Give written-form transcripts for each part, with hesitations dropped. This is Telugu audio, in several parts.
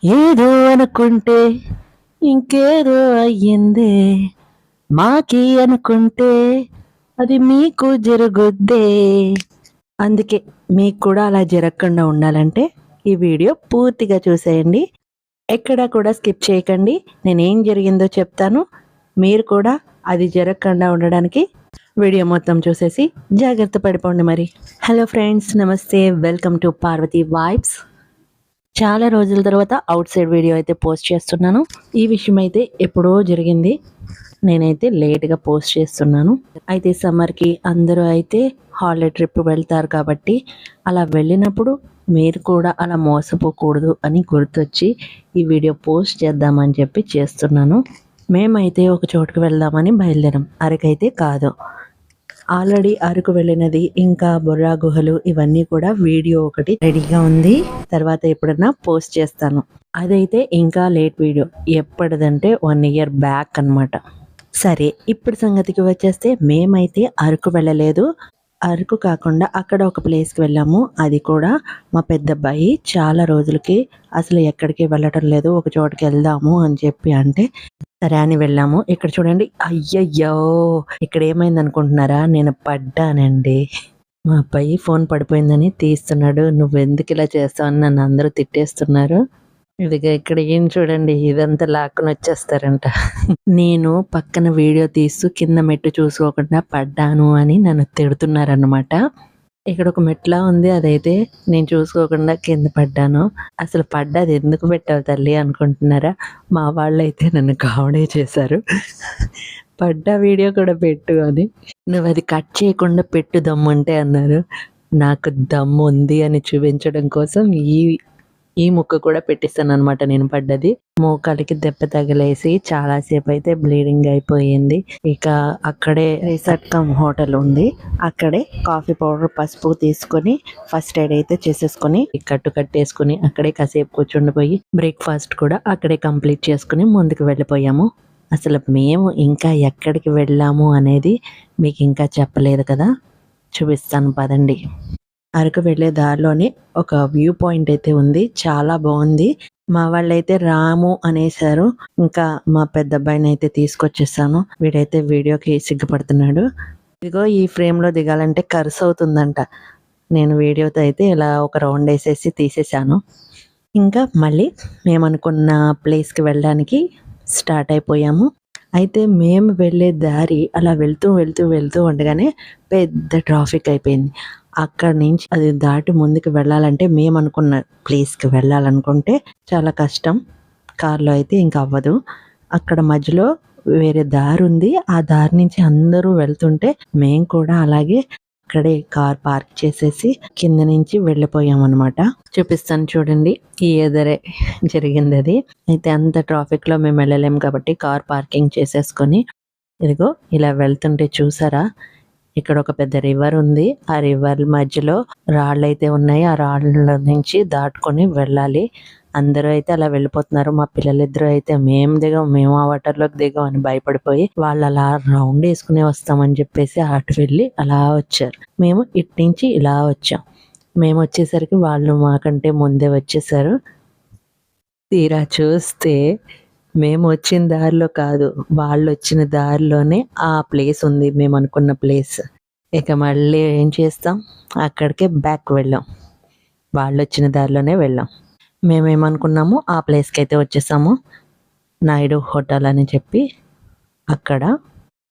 ఏదో అనుకుంటే ఇంకేదో అయ్యిందే, మాకి అనుకుంటే అది మీకు జరుగుద్దే. అందుకే మీకు కూడా అలా జరగకుండా ఉండాలంటే ఈ వీడియో పూర్తిగా చూసేయండి. ఎక్కడా కూడా స్కిప్ చేయకండి. నేనేం జరిగిందో చెప్తాను. మీరు కూడా అది జరగకుండా ఉండడానికి వీడియో మొత్తం చూసేసి జాగ్రత్త పడిపోండి మరి. హలో ఫ్రెండ్స్, నమస్తే, వెల్కమ్ టు పార్వతి వైబ్స్. చాలా రోజుల తర్వాత అవుట్ సైడ్ వీడియో అయితే పోస్ట్ చేస్తున్నాను. ఈ విషయం అయితే ఎప్పుడో జరిగింది. నేనైతే లేట్గా పోస్ట్ చేస్తున్నాను. అయితే సమ్మర్కి అందరూ అయితే హాలిడే ట్రిప్ వెళ్తారు కాబట్టి అలా వెళ్ళినప్పుడు మీరు కూడా అలా మోసపోకూడదు అని గుర్తొచ్చి ఈ వీడియో పోస్ట్ చేద్దామని చెప్పి చేస్తున్నాను. మేమైతే ఒక చోటుకు వెళ్దామని బయలుదేరాం. అరకైతే కాదు, ఆల్రెడీ అరకు వెళ్ళినది, ఇంకా బొర్రా గుహలు, ఇవన్నీ కూడా వీడియో ఒకటి రెడీగా ఉంది. తర్వాత ఎప్పుడన్నా పోస్ట్ చేస్తాను. అదైతే ఇంకా లేట్ వీడియో, ఎప్పటిదంటే 1 year బ్యాక్ అన్నమాట. సరే, ఇప్పుడు సంగతికి వచ్చేస్తే మేమైతే అరకు వెళ్ళలేదు. అరకు కాకుండా అక్కడ ఒక ప్లేస్కి వెళ్ళాము. అది కూడా మా పెద్దబ్బాయి చాలా రోజులకి అసలు ఎక్కడికి వెళ్ళటం లేదు, ఒక చోటుకి వెళ్దాము అని చెప్పి అంటే సరే అని వెళ్ళాము. ఇక్కడ చూడండి, అయ్యయ్యో ఇక్కడ ఏమైంది అనుకుంటున్నారా? నేను పడ్డానండి. మా అబ్బాయి ఫోన్ పడిపోయిందని తీస్తున్నాడు. నువ్వెందుకు ఇలా చేస్తావు అని నన్ను అందరూ తిట్టేస్తున్నారు. ఇదిగా ఇక్కడ ఏం చూడండి, ఇదంతా లాక్కుని వచ్చేస్తారంట. నేను పక్కన వీడియో తీస్తూ కింద మెట్టు చూసుకోకుండా పడ్డాను అని నన్ను తిడుతున్నారన్నమాట. ఇక్కడ ఒక మెట్లా ఉంది, అదైతే నేను చూసుకోకుండా కింద పడ్డాను. అసలు పడ్డది ఎందుకు పెట్టావు తల్లి అనుకుంటున్నారా? మా వాళ్ళు అయితే నన్ను కామెడీ చేశారు. పడ్డ వీడియో కూడా పెట్టు అని. నువ్వు అది కట్ చేయకుండా పెట్టు దమ్ముంటే అన్నారు. నాకు దమ్ము ఉంది అని చూపించడం కోసం ఈ ముక్క కూడా పెట్టిస్తాను అనమాట. నేను పడ్డది మోకాలికి దెబ్బ తగిలేసి చాలాసేపు అయితే బ్లీడింగ్ అయిపోయింది. ఇక అక్కడే రిసార్ట్ కమ్ హోటల్ ఉంది, అక్కడే కాఫీ పౌడర్, పసుపు తీసుకొని ఫస్ట్ ఎయిడ్ అయితే చేసేసుకొని కట్టేసుకుని అక్కడే కాసేపు కూర్చుండిపోయి బ్రేక్ఫాస్ట్ కూడా అక్కడే కంప్లీట్ చేసుకుని ముందుకు వెళ్ళిపోయాము. అసలు మేము ఇంకా ఎక్కడికి వెళ్ళాము అనేది మీకు ఇంకా చెప్పలేదు కదా, చూపిస్తాను పదండి. అరకు వెళ్ళే దారిలోనే ఒక వ్యూ పాయింట్ అయితే ఉంది, చాలా బాగుంది. మా వాళ్ళైతే రాము అనేసారు. ఇంకా మా పెద్ద అబ్బాయిని అయితే తీసుకొచ్చేసాను. వీడైతే వీడియోకి సిగ్గుపడుతున్నాడు. ఇదిగో ఈ ఫ్రేమ్లో దిగాలంటే ఖర్చు అవుతుందంట. నేను వీడియోతో అయితే ఇలా ఒక రౌండ్ వేసేసి తీసేసాను. ఇంకా మళ్ళీ మేము అనుకున్న ప్లేస్కి వెళ్ళడానికి స్టార్ట్ అయిపోయాము. అయితే మేము వెళ్ళే దారి అలా వెళ్తూ ఉండగానే పెద్ద ట్రాఫిక్ అయిపోయింది. అక్కడి నుంచి అది దాటి ముందుకు వెళ్ళాలంటే మేము అనుకున్న ప్లేస్కి వెళ్ళాలనుకుంటే చాలా కష్టం. కార్లో అయితే ఇంకా అవ్వదు. అక్కడ మధ్యలో వేరే దారి ఉంది, ఆ దారి నుంచి అందరూ వెళ్తుంటే మేము కూడా అలాగే అక్కడే కార్ పార్క్ చేసేసి కింద నుంచి వెళ్ళిపోయాం అనమాట. చూపిస్తాను చూడండి, ఈ ఎదురే జరిగింది అది. అయితే అంత ట్రాఫిక్లో మేము వెళ్ళలేము కాబట్టి కార్ పార్కింగ్ చేసేసుకొని ఇదిగో ఇలా వెళ్తుంటే చూసారా, ఇక్కడ ఒక పెద్ద రివర్ ఉంది. ఆ రివర్ మధ్యలో రాళ్ళు అయితే ఉన్నాయి. ఆ రాళ్ళ నుంచి దాటుకొని వెళ్ళాలి. అందరూ అయితే అలా వెళ్ళిపోతున్నారు. మా పిల్లలిద్దరూ అయితే మేము ఆ వాటర్లోకి దిగాం అని భయపడిపోయి వాళ్ళు అలా రౌండ్ వేసుకుని వస్తామని చెప్పేసి అటు వెళ్ళి అలా వచ్చారు. మేము ఇటు నుంచి ఇలా వచ్చాం. మేము వచ్చేసరికి వాళ్ళు మాకంటే ముందే వచ్చేసారు. తీరా చూస్తే మేము వచ్చిన దారిలో కాదు, వాళ్ళు వచ్చిన దారిలోనే ఆ ప్లేస్ ఉంది, మేము అనుకున్న ప్లేస్. ఇక మళ్ళీ ఏం చేస్తాం, అక్కడికే బ్యాక్ వెళ్ళాం. వాళ్ళు వచ్చిన దారిలోనే వెళ్ళాం. మేమేమనుకున్నాము ఆ ప్లేస్కి అయితే వచ్చేసాము. నాయుడు హోటల్ అని చెప్పి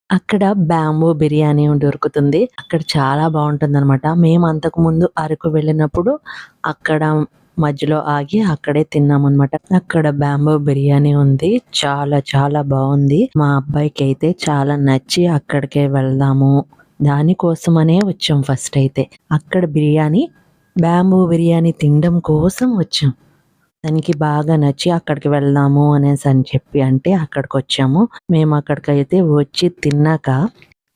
అక్కడ బ్యాంబూ బిర్యానీ దొరుకుతుంది. అక్కడ చాలా బాగుంటుంది అనమాట. మేము అంతకుముందు అరకు వెళ్ళినప్పుడు అక్కడ మధ్యలో ఆగి అక్కడే తిన్నామన్నమాట. అక్కడ బ్యాంబూ బిర్యానీ ఉంది, చాలా చాలా బాగుంది. మా అబ్బాయికి అయితే చాలా నచ్చి అక్కడికే వెళ్దాము దానికోసమనే వచ్చాం. ఫస్ట్ అయితే అక్కడ బ్యాంబూ బిర్యానీ తినడం కోసం వచ్చాం. దానికి బాగా నచ్చి అక్కడికి వెళ్దాము అనేసి అని చెప్పి అంటే అక్కడికి వచ్చాము. మేము అక్కడికైతే వచ్చి తిన్నాక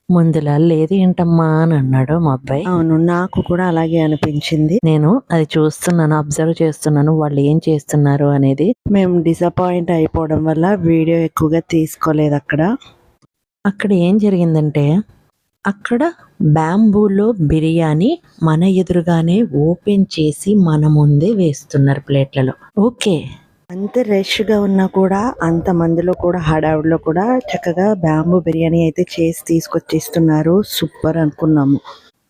ముందులా లేదు ఏంటమ్మా అని అన్నాడు మా అబ్బాయి. అవును, నాకు కూడా అలాగే అనిపించింది. నేను అది చూస్తున్నాను, అబ్జర్వ్ చేస్తున్నాను వాళ్ళు ఏం చేస్తున్నారు అనేది. మేము డిసప్పాయింట్ అయిపోవడం వల్ల వీడియో ఎక్కువగా తీసుకోలేదు. అక్కడ ఏం జరిగిందంటే, అక్కడ బ్యాంబూలో బిర్యానీ మన ఎదురుగానే ఓపెన్ చేసి మన ముందే వేస్తున్నారు ప్లేట్లలో. ఓకే, అంత రష్గా ఉన్నా కూడా అంత మందిలో కూడా హడావుడిలో కూడా చక్కగా బ్యాంబూ బిర్యానీ అయితే చేసి తీసుకొచ్చి ఇస్తున్నారు. సూపర్ అనుకున్నాము.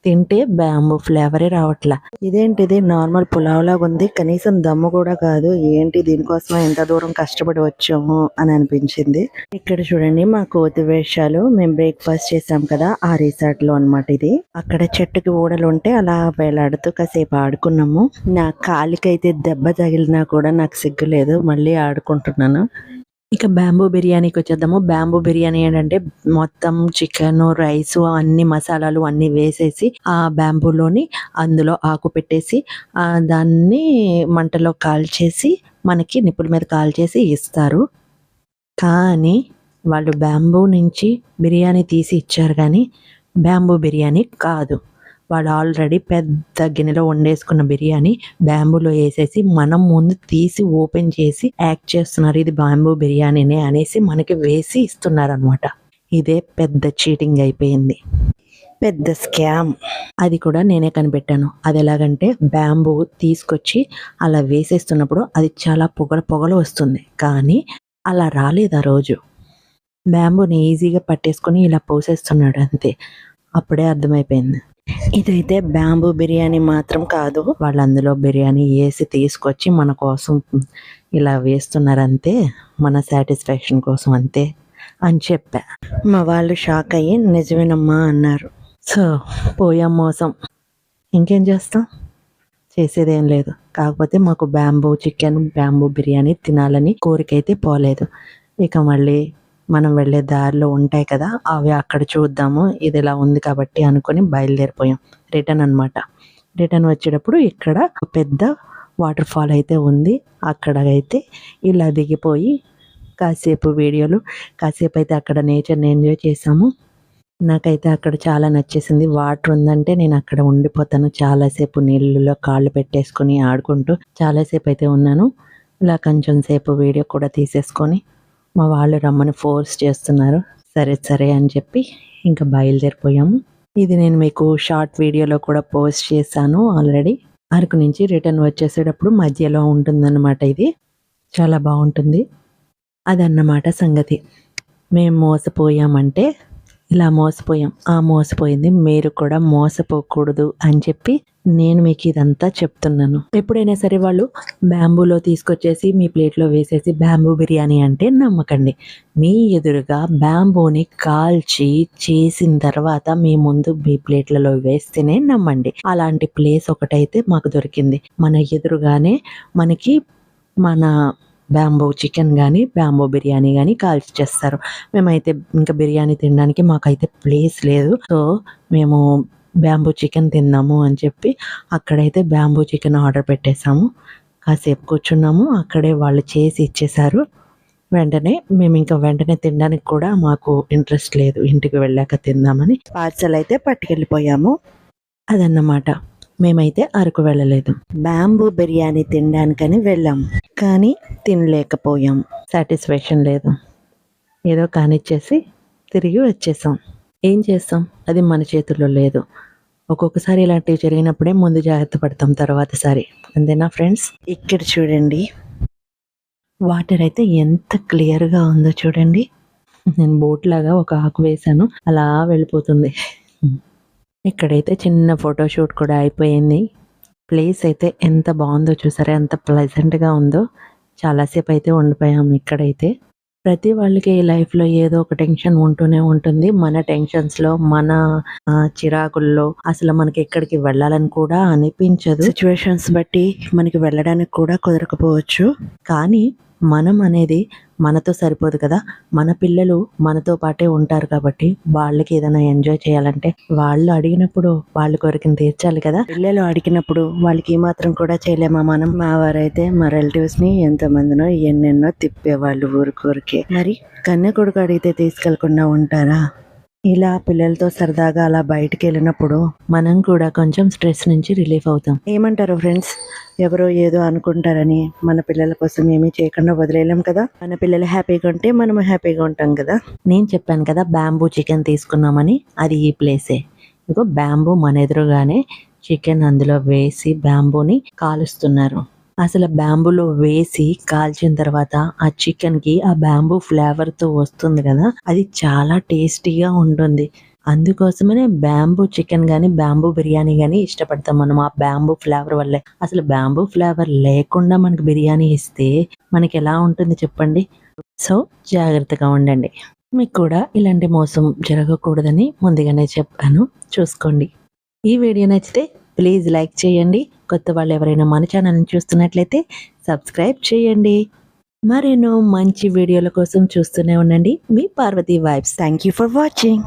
తింటే బ్యాంబూ ఫ్లేవరే రావట్లా. ఇదేంటిది నార్మల్ పులావ్ లాగా ఉంది, కనీసం దమ్ము కూడా కాదు. ఏంటి దీనికోసం ఎంత దూరం కష్టపడి వచ్చాము అని అనిపించింది. ఇక్కడ చూడండి మా కోతి వేషాలు. మేము బ్రేక్ఫాస్ట్ చేసాం కదా ఆ రిసార్ట్ లో అన్నమాట ఇది. అక్కడ చెట్టుకి ఊడలు ఉంటే అలా వేలాడుతూ కాసేపు ఆడుకున్నాము. నా కాలికైతే దెబ్బ తగిలినా కూడా నాకు సిగ్గు లేదు, మళ్ళీ ఆడుకుంటున్నాను. ఇక బ్యాంబూ బిర్యానీకి వచ్చేద్దాము. బ్యాంబూ బిర్యానీ ఏంటంటే మొత్తం చికెన్, రైస్, అన్ని మసాలాలు అన్నీ వేసేసి ఆ బ్యాంబూలోని అందులో ఆకు పెట్టేసి దాన్ని మంటలో కాల్చేసి మనకి నిప్పుల మీద కాల్చేసి ఇస్తారు. కానీ వాళ్ళు బ్యాంబూ నుంచి బిర్యానీ తీసి ఇచ్చారు కానీ బ్యాంబూ బిర్యానీ కాదు. వాళ్ళు ఆల్రెడీ పెద్ద గిన్నెలో వండేసుకున్న బిర్యానీ బ్యాంబూలో వేసేసి మనం ముందు తీసి ఓపెన్ చేసి యాక్ట్ చేస్తున్నారు, ఇది బ్యాంబూ బిర్యానీనే అనేసి మనకి వేసి ఇస్తున్నారు అనమాట. ఇదే పెద్ద చీటింగ్ అయిపోయింది, పెద్ద స్కామ్. అది కూడా నేనే కనిపెట్టాను. అది ఎలాగంటే బ్యాంబూ తీసుకొచ్చి అలా వేసేస్తున్నప్పుడు అది చాలా పొగలు వస్తుంది, కానీ అలా రాలేదు ఆ రోజు. బ్యాంబూని ఈజీగా పట్టేసుకొని ఇలా పోసేస్తున్నాడు అంతే. అప్పుడే అర్థమైపోయింది ఇదైతే బ్యాంబూ బిర్యానీ మాత్రం కాదు, వాళ్ళు అందులో బిర్యానీ వేసి తీసుకొచ్చి మన కోసం ఇలా వేస్తున్నారంతే, మన సాటిస్ఫాక్షన్ కోసం అంతే అని చెప్పా. మా వాళ్ళు షాక్ అయ్యి నిజమేనమ్మా అన్నారు. సో పోయాం మోసం, ఇంకేం చేస్తాం, చేసేదేం లేదు. కాకపోతే మాకు బ్యాంబూ చికెన్, బ్యాంబూ బిర్యానీ తినాలని కోరికైతే పోలేదు. ఇక మళ్ళీ మనం వెళ్ళే దారిలో ఉంటాయి కదా అవి అక్కడ చూద్దాము, ఇది ఇలా ఉంది కాబట్టి అనుకొని బయలుదేరిపోయాం. రిటర్న్ అనమాట. రిటర్న్ వచ్చేటప్పుడు ఇక్కడ పెద్ద వాటర్ ఫాల్ అయితే ఉంది. అక్కడ అయితే ఇలా దిగిపోయి కాసేపు వీడియోలు, కాసేపు అయితే అక్కడ నేచర్ని ఎంజాయ్ చేసాము. నాకైతే అక్కడ చాలా నచ్చేసింది. వాటర్ ఉందంటే నేను అక్కడ ఉండిపోతాను చాలాసేపు, నీళ్ళలో కాళ్ళు పెట్టేసుకొని ఆడుకుంటూ చాలాసేపు అయితే ఉన్నాను. ఇలా కొంచెం సేపు వీడియో కూడా తీసేసుకొని మా వాళ్ళు రమ్మని ఫోర్స్ చేస్తున్నారు. సరే అని చెప్పి ఇంకా బయలుదేరిపోయాము. ఇది నేను మీకు షార్ట్ వీడియోలో కూడా పోస్ట్ చేశాను ఆల్రెడీ. అరకు నుంచి రిటర్న్ వచ్చేసేటప్పుడు మధ్యలో ఉంటుందన్నమాట. ఇది చాలా బాగుంటుంది. అదన్నమాట సంగతి. మేము మోసపోయామంటే ఇలా మోసపోయాం, మోసపోయింది మీరు కూడా మోసపోకూడదు అని చెప్పి నేను మీకు ఇదంతా చెప్తున్నాను. ఎప్పుడైనా సరే వాళ్ళు బ్యాంబూలో తీసుకొచ్చేసి మీ ప్లేట్లో వేసేసి బ్యాంబూ బిర్యానీ అంటే నమ్మకండి. మీ ఎదురుగా బ్యాంబూని కాల్చి చేసిన తర్వాత మీ ముందు మీ ప్లేట్లలో వేస్తేనే నమ్మండి. అలాంటి ప్లేస్ ఒకటైతే మాకు దొరికింది. మన ఎదురుగానే మనకి మన బ్యాంబూ చికెన్ కానీ బ్యాంబూ బిర్యానీ కానీ కాల్చి చేస్తారు. మేమైతే ఇంకా బిర్యానీ తినడానికి మాకైతే ప్లేస్ లేదు. సో మేము బ్యాంబూ చికెన్ తిన్నాము అని చెప్పి అక్కడైతే బ్యాంబూ చికెన్ ఆర్డర్ పెట్టేశాము. కాసేపు కూర్చున్నాము, అక్కడే వాళ్ళు చేసి ఇచ్చేశారు. వెంటనే తినడానికి కూడా మాకు ఇంట్రెస్ట్ లేదు, ఇంటికి వెళ్ళాక తిందామని పార్సల్ అయితే పట్టుకెళ్ళిపోయాము. అదన్నమాట. మేమైతే అరకు వెళ్ళలేదు, బ్యాంబూ బిర్యానీ తినడానికని వెళ్ళాము, కానీ తినలేకపోయాం. సాటిస్ఫాక్షన్ లేదు, ఏదో కానిచ్చేసి తిరిగి వచ్చేసాం. ఏం చేస్తాం, అది మన చేతుల్లో లేదు. ఒక్కొక్కసారి ఇలాంటివి జరిగినప్పుడే ముందు జాగ్రత్త పడతాం తర్వాతసారి, అంతేనా ఫ్రెండ్స్? ఇక్కడ చూడండి వాటర్ అయితే ఎంత క్లియర్గా ఉందో చూడండి. నేను బోట్ లాగా ఒక ఆకు వేసాను, అలా వెళ్ళిపోతుంది. ఇక్కడైతే చిన్న ఫోటోషూట్ కూడా అయిపోయింది. ప్లేస్ అయితే ఎంత బాగుందో చూసారా, ఎంత ప్లెజెంట్గా ఉందో. చాలాసేపు అయితే ఉండిపోయాము ఇక్కడైతే. ప్రతి వాళ్ళకి లైఫ్లో ఏదో ఒక టెన్షన్ ఉంటూనే ఉంటుంది. మన టెన్షన్స్లో, మన చిరాకుల్లో అసలు మనకి ఎక్కడికి వెళ్ళాలని కూడా అనిపించదు. సిచ్యువేషన్స్ బట్టి మనకి వెళ్ళడానికి కూడా కుదరకపోవచ్చు. కానీ మనం అనేది మనతో సరిపోదు కదా, మన పిల్లలు మనతో పాటే ఉంటారు కాబట్టి వాళ్ళకి ఏదైనా ఎంజాయ్ చేయాలంటే వాళ్ళు అడిగినప్పుడు వాళ్ళ కోరికను తీర్చాలి కదా. పిల్లలు అడిగినప్పుడు వాళ్ళకి ఏమాత్రం కూడా చేయలేమా మనం? మా వారైతే మా రిలేటివ్స్ని ఎంతమందినో ఎన్నెన్నో తిప్పేవాళ్ళు ఊరికే. మరి కన్య కొడుకు అడిగితే తీసుకెళ్లకుండా ఉంటారా? ఇలా పిల్లలతో సరదాగా అలా బయటికి వెళ్ళినప్పుడు మనం కూడా కొంచెం స్ట్రెస్ నుంచి రిలీఫ్ అవుతాం. ఏమంటారు ఫ్రెండ్స్? ఎవరో ఏదో అనుకుంటారని మన పిల్లల కోసం ఏమీ చేయకుండా వదిలేయలేం కదా. మన పిల్లలు హ్యాపీగా ఉంటే మనం హ్యాపీగా ఉంటాం కదా. నేను చెప్పాను కదా బ్యాంబూ చికెన్ తీసుకున్నామని, అది ఈ ప్లేసే. ఇంకో బ్యాంబూ మన ఎదురుగానే చికెన్ అందులో వేసి బ్యాంబూని కాలుస్తున్నారు. అసలు బ్యాంబూలో వేసి కాల్చిన తర్వాత ఆ చికెన్కి ఆ బ్యాంబూ ఫ్లేవర్తో వస్తుంది కదా, అది చాలా టేస్టీగా ఉంటుంది. అందుకోసమనే బ్యాంబూ చికెన్ కానీ బ్యాంబూ బిర్యానీ కానీ ఇష్టపడతాం మనం ఆ బ్యాంబూ ఫ్లేవర్ వల్లే. అసలు బ్యాంబూ ఫ్లేవర్ లేకుండా మనకి బిర్యానీ ఇస్తే మనకి ఎలా ఉంటుంది చెప్పండి. సో జాగ్రత్తగా ఉండండి. మీకు కూడా ఇలాంటి మోసం జరగకూడదని ముందుగానే చెప్పాను, చూసుకోండి. ఈ వీడియో నచ్చితే ప్లీజ్ లైక్ చేయండి. కొత్త వాళ్ళు ఎవరైనా మన ఛానల్ని చూస్తున్నట్లయితే సబ్స్క్రైబ్ చేయండి. మరెన్నో మంచి వీడియోల కోసం చూస్తూనే ఉండండి మీ Parvathi vibes. Thank you for watching.